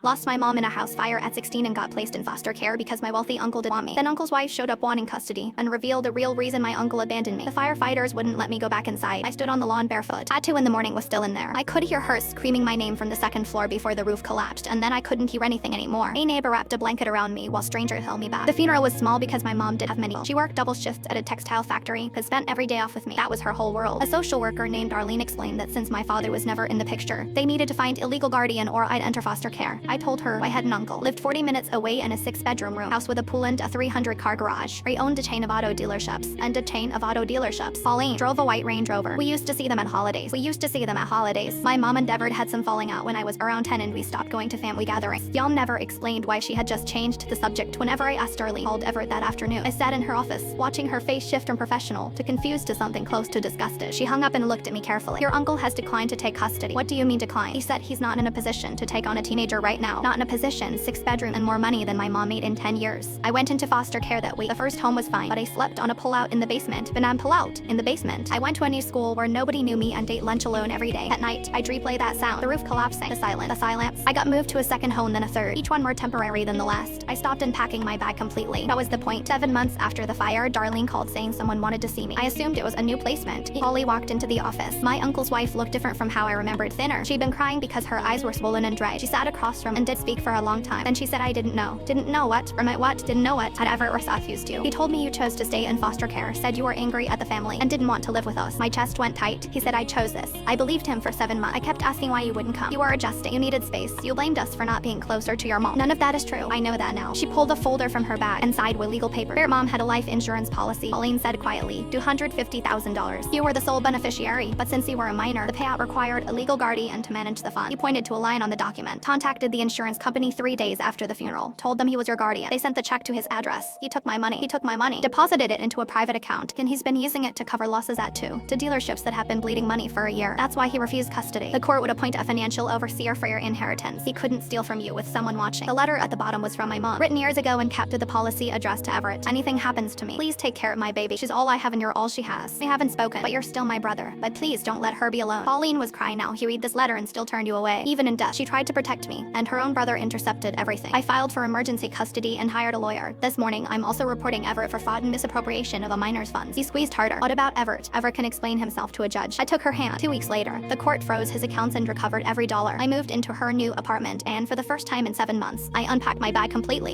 Lost my mom in a house fire at 16 and got placed in foster care because my wealthy uncle didn't want me. Then uncle's wife showed up wanting custody and revealed the real reason my uncle abandoned me. The firefighters wouldn't let me go back inside. I stood on the lawn barefoot. At 2 in the morning was still in there. I could hear her screaming my name from the second floor before the roof collapsed, and then I couldn't hear anything anymore. A neighbor wrapped a blanket around me while strangers held me back. The funeral was small because my mom did have many. She worked double shifts at a textile factory, but spent every day off with me. That was her whole world. A social worker named Arlene explained that since my father was never in the picture, they needed to find a legal guardian or I'd enter foster care. I told her I had an uncle, lived 40 minutes away in a 6-bedroom room, house with a pool and a 300-car garage. He owned a chain of auto dealerships. Pauline drove a white Range Rover. We used to see them at holidays. My mom and Everett had some falling out when I was around 10 and we stopped going to family gatherings. Y'all never explained why she had just changed the subject whenever I asked Arlene. Called Everett that afternoon. I sat in her office, watching her face shift from professional to confused to something close to disgusted. She hung up and looked at me carefully. Your uncle has declined to take custody. What do you mean decline? He said he's not in a position to take on a teenager right now. Not in a position, 6-bedroom and more money than my mom made in 10 years. I went into foster care that week. The first home was fine, but I slept on a pull-out in the basement. I went to a new school where nobody knew me and ate lunch alone every day. At night, I'd replay that sound. The roof collapsing. The silence. I got moved to a second home, then a third, each one more temporary than the last. I stopped unpacking my bag completely. That was the point. 7 months after the fire, Darlene called saying someone wanted to see me. I assumed it was a new placement. Polly walked into the office. My uncle's wife looked different from how I remembered, thinner. She'd been crying because her eyes were swollen and dry. She sat across from and did speak for a long time. Then she said I didn't know. Didn't know what? Didn't know what? Had Everett refused you. He told me you chose to stay in foster care, said you were angry at the family, and didn't want to live with us. My chest went tight. He said I chose this. I believed him for 7 months. I kept asking why you wouldn't come. You were adjusting. You needed space. You blamed us for not being closer to your mom. None of that is true. I know that now. She pulled a folder from her bag and signed with legal paper. Your mom had a life insurance policy. Pauline said quietly, $250,000. You were the sole beneficiary, but since you were a minor, the payout required a legal guardian to manage the fund. He pointed to a line on the document. Contacted the insurance company 3 days after the funeral. Told them he was your guardian. They sent the check to his address. He took my money. Deposited it into a private account, and he's been using it to cover losses at to dealerships that have been bleeding money for a year. That's why he refused custody. The court would appoint a financial overseer for your inheritance. He couldn't steal from you with someone watching. The letter at the bottom was from my mom, written years ago and kept to the policy addressed to Everett. Anything happens to me, please take care of my baby. She's all I have and you're all she has. We haven't spoken, but you're still my brother. But please don't let her be alone. Pauline was crying now. He read this letter and still turned you away. Even in death, she tried to protect me, and her own brother intercepted everything. I filed for emergency custody and hired a lawyer. This morning, I'm also reporting Everett for fraud and misappropriation of a minor's funds. He squeezed harder. What about Everett? Everett can explain himself to a judge. I took her hand. 2 weeks later, the court froze his accounts and recovered every dollar. I moved into her new apartment, and for the first time in 7 months, I unpacked my bag completely.